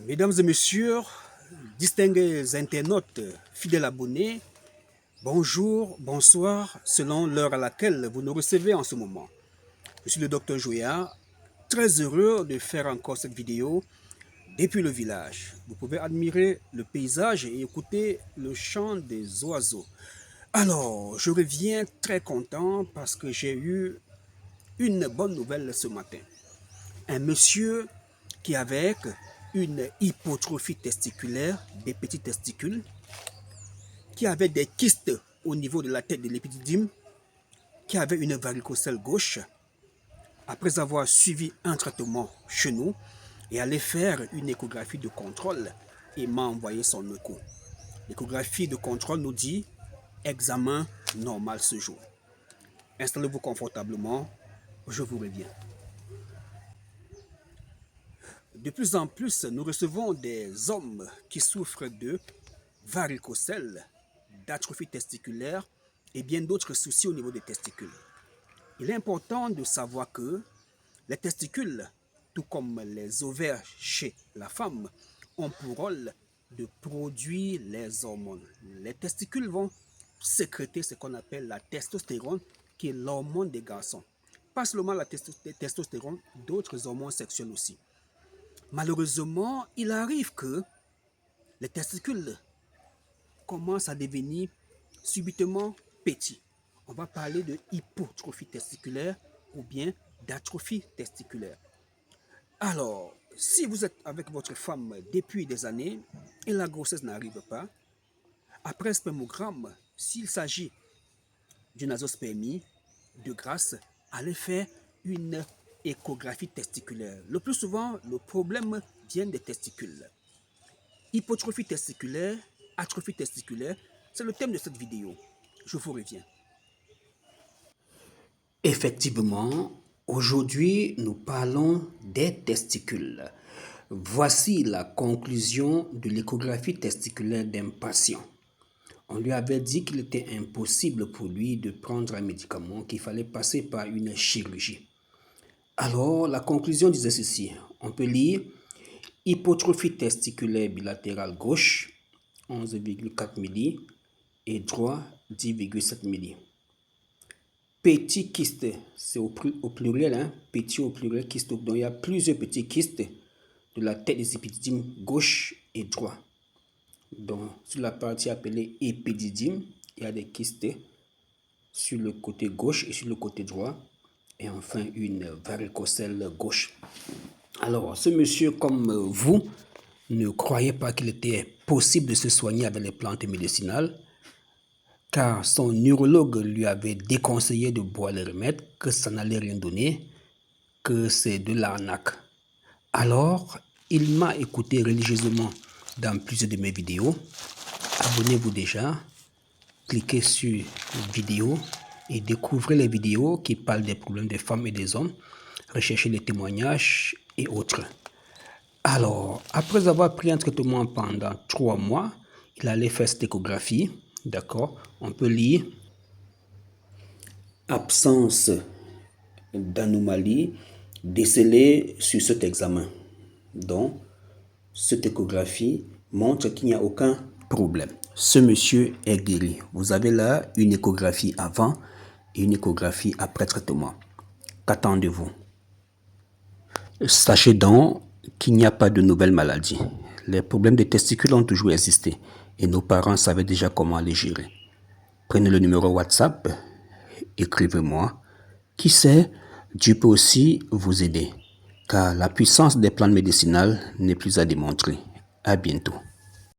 Mesdames et messieurs, distingués internautes, fidèles abonnés, bonjour, bonsoir, selon l'heure à laquelle vous nous recevez en ce moment. Je suis le docteur Joya, très heureux de faire encore cette vidéo depuis le village. Vous pouvez admirer le paysage et écouter le chant des oiseaux. Alors, je reviens très content parce que j'ai eu une bonne nouvelle ce matin. Un monsieur qui avec une hypotrophie testiculaire, des petits testicules, qui avait des kystes au niveau de la tête de l'épididyme, qui avait une varicocèle gauche, après avoir suivi un traitement chez nous, et allait faire une échographie de contrôle et m'a envoyé son écho. L'échographie de contrôle nous dit examen normal ce jour. Installez-vous confortablement, je vous reviens. De plus en plus, nous recevons des hommes qui souffrent de varicocèle, d'atrophie testiculaire et bien d'autres soucis au niveau des testicules. Il est important de savoir que les testicules, tout comme les ovaires chez la femme, ont pour rôle de produire les hormones. Les testicules vont sécréter ce qu'on appelle la testostérone, qui est l'hormone des garçons. Pas seulement la testostérone, d'autres hormones sexuelles aussi. Malheureusement, il arrive que les testicules commencent à devenir subitement petits. On va parler de hypotrophie testiculaire ou bien d'atrophie testiculaire. Alors, si vous êtes avec votre femme depuis des années et la grossesse n'arrive pas, après spermogramme, s'il s'agit d'une azospermie, de grâce, allez faire une échographie testiculaire. Le plus souvent, le problème vient des testicules. Hypotrophie testiculaire, atrophie testiculaire, c'est le thème de cette vidéo. Je vous reviens. Effectivement, aujourd'hui, nous parlons des testicules. Voici la conclusion de l'échographie testiculaire d'un patient. On lui avait dit qu'il était impossible pour lui de prendre un médicament, qu'il fallait passer par une chirurgie. Alors, la conclusion disait ceci. On peut lire hypotrophie testiculaire bilatérale gauche, 11,4 milli, et droit, 10,7 milli. Petit kyste, c'est au pluriel, hein? Petit au pluriel kyste. Donc, il y a plusieurs petits kystes de la tête des épididymes gauche et droit. Donc, sur la partie appelée épididyme, il y a des kystes sur le côté gauche et sur le côté droit. Et enfin, une varicocèle gauche. Alors, ce monsieur, comme vous, ne croyait pas qu'il était possible de se soigner avec les plantes médicinales, car son neurologue lui avait déconseillé de boire les remèdes, que ça n'allait rien donner, que c'est de l'arnaque. Alors, il m'a écouté religieusement dans plusieurs de mes vidéos. Abonnez-vous déjà, cliquez sur vidéo et découvrez les vidéos qui parlent des problèmes des femmes et des hommes, recherchez les témoignages et autres. Alors, après avoir pris un traitement pendant 3 mois, il allait faire cette échographie, d'accord? On peut lire absence d'anomalie décelée sur cet examen. Donc, cette échographie montre qu'il n'y a aucun problème. Ce monsieur est guéri. Vous avez là une échographie avant et une échographie après traitement. Qu'attendez-vous? Sachez donc qu'il n'y a pas de nouvelles maladies. Les problèmes des testicules ont toujours existé et nos parents savaient déjà comment les gérer. Prenez le numéro WhatsApp, écrivez-moi. Qui sait, Dieu peut aussi vous aider, car la puissance des plantes médicinales n'est plus à démontrer. À bientôt.